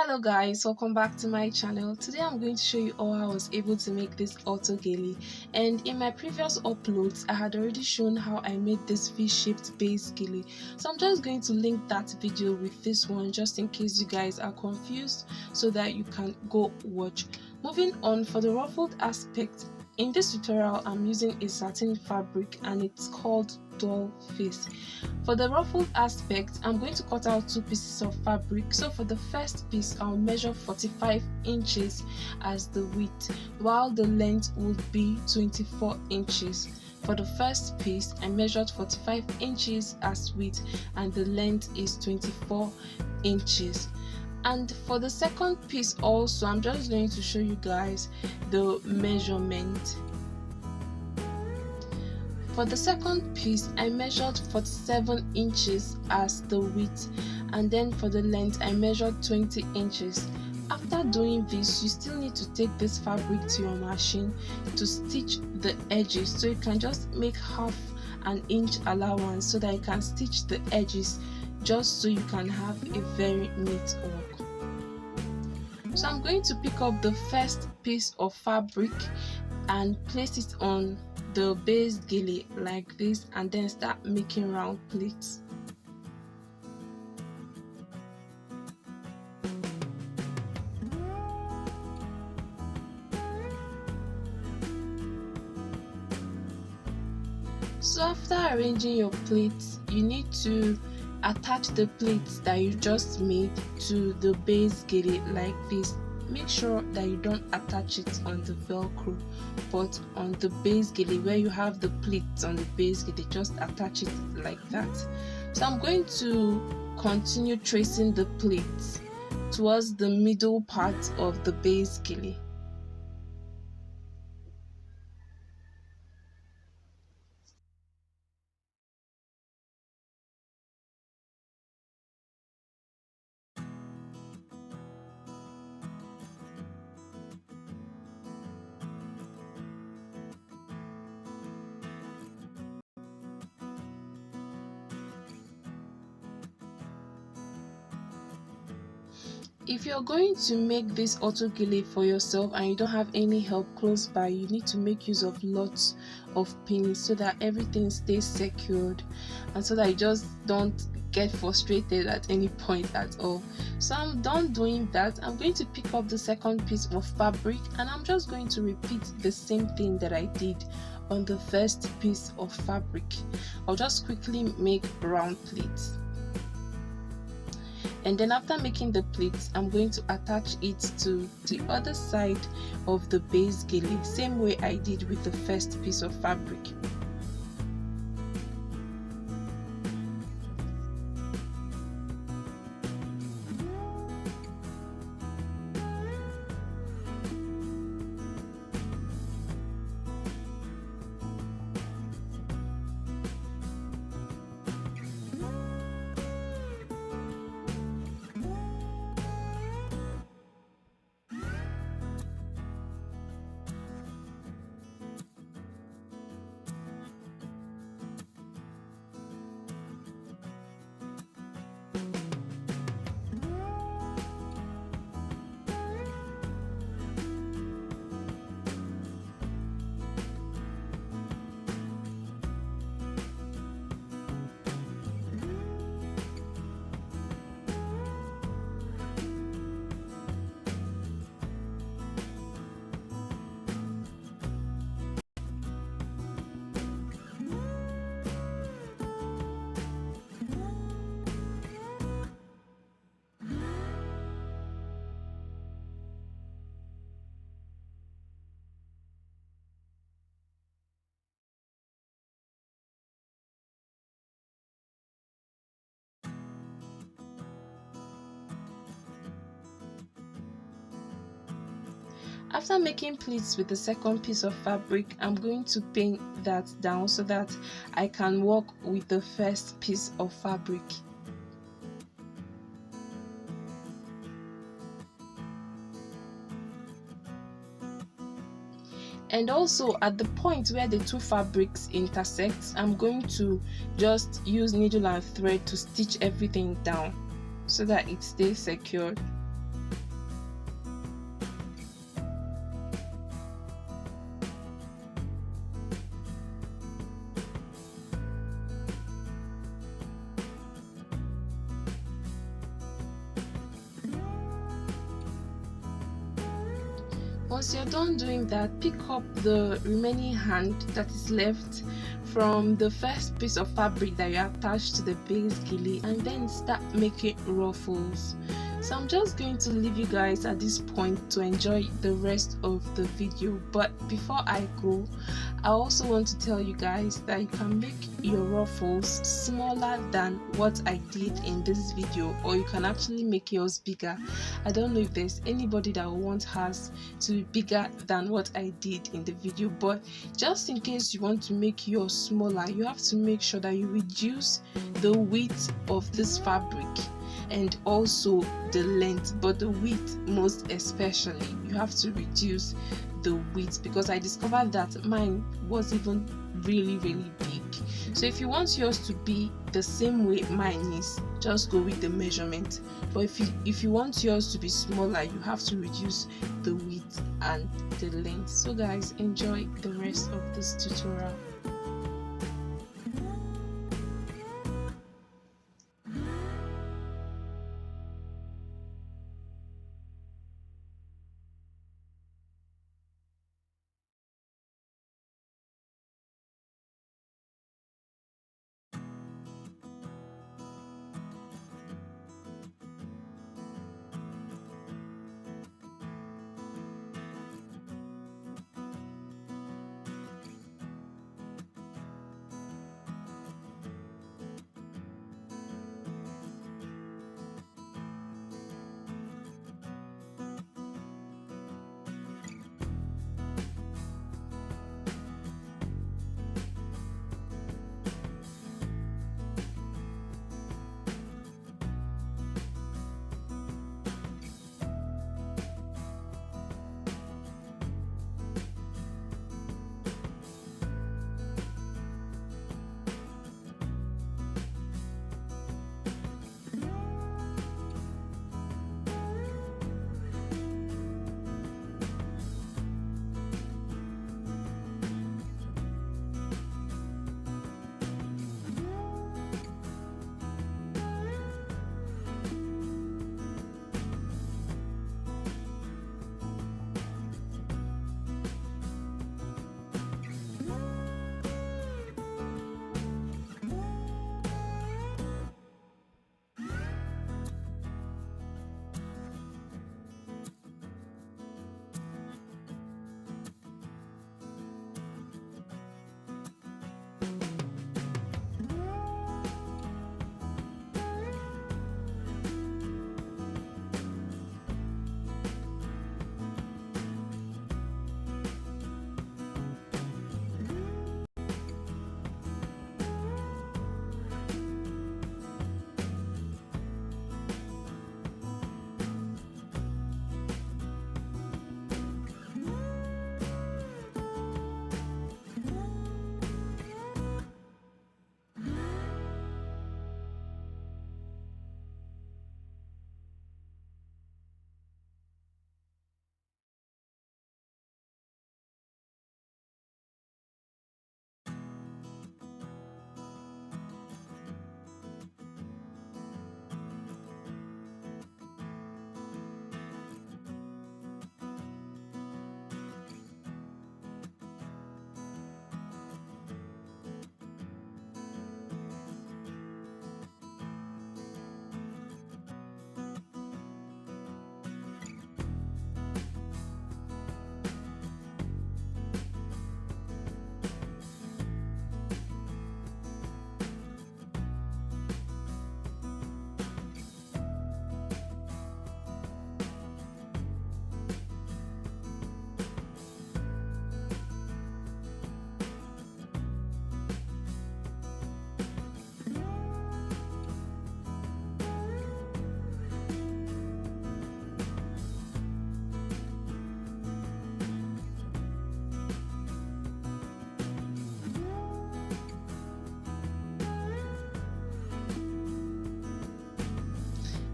Hello guys, welcome back to my channel. Today I'm going to show you how I was able to make this auto gele, and in my previous uploads I had already shown how I made this V-shaped base gele, so I'm just going to link that video with this one just in case you guys are confused so that you can go watch. Moving on, for the ruffled aspect, in this tutorial I'm using a satin fabric and it's called doll face. For the ruffled aspect, I'm going to cut out 2 pieces of fabric. So for the first piece, I'll measure 45 inches as the width, while the length would be 24 inches. For the first piece, I measured 45 inches as width and the length is 24 inches. And for the second piece also, I'm just going to show you guys the measurement. For the second piece, I measured 47 inches as the width, and then for the length I measured 20 inches. After doing this, you still need to take this fabric to your machine to stitch the edges, so you can just make half an inch allowance so that you can stitch the edges, just so you can have a very neat work. So I'm going to pick up the first piece of fabric and place it on the base gele like this, and then start making round pleats. So after arranging your pleats, you need to attach the pleats that you just made to the base gele like this. Make sure that you don't attach it on the velcro, but on the base gele where you have the pleats on the base gele, just attach it like that. So I'm going to continue tracing the pleats towards the middle part of the base gele. If you're going to make this auto gele for yourself and you don't have any help close by, you need to make use of lots of pins so that everything stays secured and so that you just don't get frustrated at any point at all. So I'm done doing that. I'm going to pick up the second piece of fabric and I'm just going to repeat the same thing that I did on the first piece of fabric. I'll just quickly make round pleats. And then after making the pleats, I'm going to attach it to the other side of the base gele, same way I did with the first piece of fabric. After making pleats with the second piece of fabric, I'm going to pin that down so that I can work with the first piece of fabric. And also at the point where the two fabrics intersect, I'm going to just use needle and thread to stitch everything down so that it stays secured. Once you're done doing that, pick up the remaining hand that is left from the first piece of fabric that you attached to the base gele, and then start making ruffles. So I'm just going to leave you guys at this point to enjoy the rest of the video. But before I go, I also want to tell you guys that you can make your ruffles smaller than what I did in this video, or you can actually make yours bigger. I don't know if there's anybody that will want hers to be bigger than what I did in the video, but just in case you want to make yours smaller, you have to make sure that you reduce the width of this fabric and also the length, but the width most especially. You have to reduce the width, because I discovered that mine was even really big. So if you want yours to be the same way mine is, just go with the measurement. But if you want yours to be smaller, you have to reduce the width and the length. So guys, enjoy the rest of this tutorial.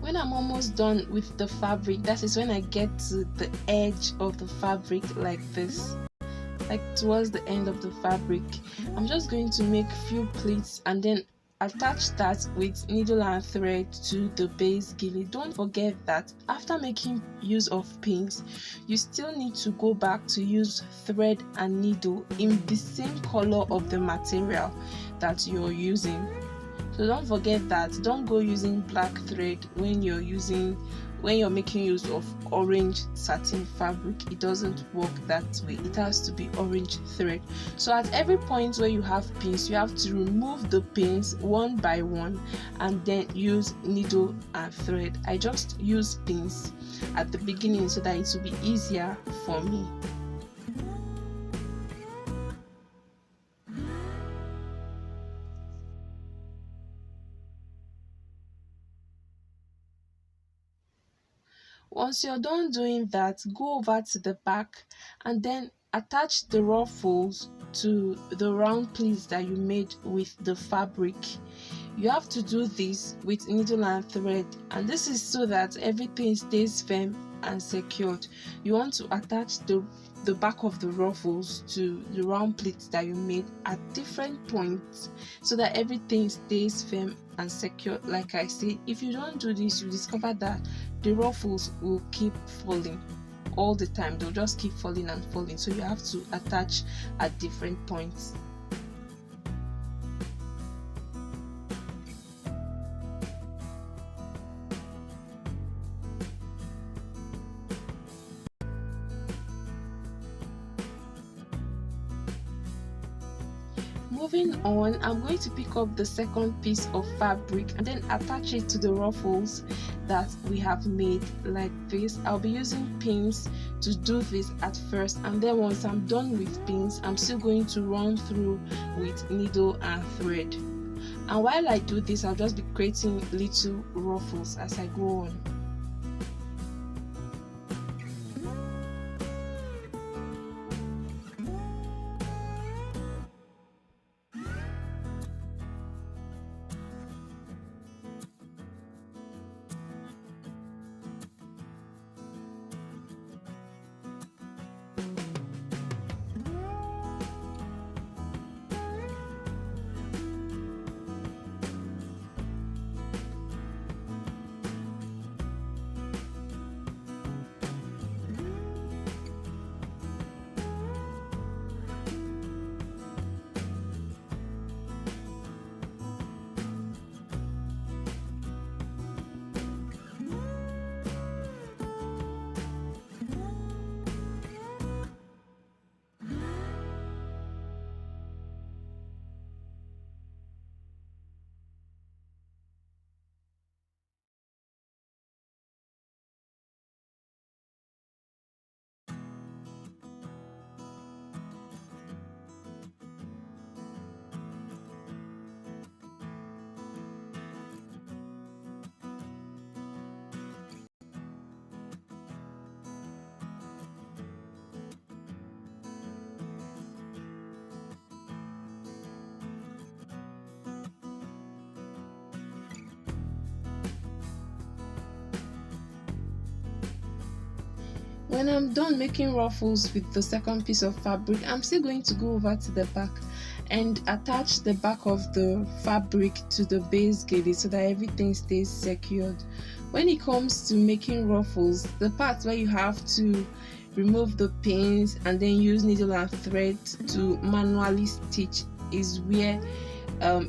When I'm almost done with the fabric, that is when I get to the edge of the fabric like this, like towards the end of the fabric, I'm just going to make few pleats and then attach that with needle and thread to the base gele. Don't forget that after making use of pins, you still need to go back to use thread and needle in the same color of the material that you're using. So don't forget that. Don't go using black thread when you're making use of orange satin fabric. It doesn't work that way. It has to be orange thread. So at every point where you have pins, you have to remove the pins one by one and then use needle and thread. I just use pins at the beginning so that it will be easier for me. Once you're done doing that, go over to the back and then attach the ruffles to the round pleats that you made with the fabric. You have to do this with needle and thread, and this is so that everything stays firm and secured. You want to attach the back of the ruffles to the round pleats that you made at different points so that everything stays firm and secure. Like I said, if you don't do this, you discover that the ruffles will keep falling all the time. They'll just keep falling and falling, so you have to attach at different points. Moving on, I'm going to pick up the second piece of fabric and then attach it to the ruffles that we have made like this. I'll be using pins to do this at first, and then once I'm done with pins, I'm still going to run through with needle and thread. And while I do this, I'll just be creating little ruffles as I go on. When I'm done making ruffles with the second piece of fabric, I'm still going to go over to the back and attach the back of the fabric to the base gele so that everything stays secured. When it comes to making ruffles, the part where you have to remove the pins and then use needle and thread to manually stitch is where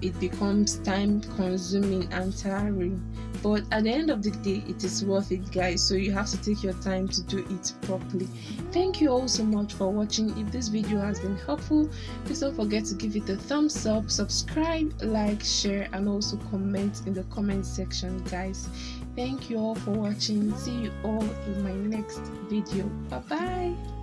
it becomes time consuming and tiring, but at the end of the day it is worth it, guys. So you have to take your time to do it properly. Thank you all so much for watching. If this video has been helpful, please don't forget to give it a thumbs up, subscribe, like, share, and also comment in the comment section, guys. Thank you all for watching. See you all in my next video. Bye bye.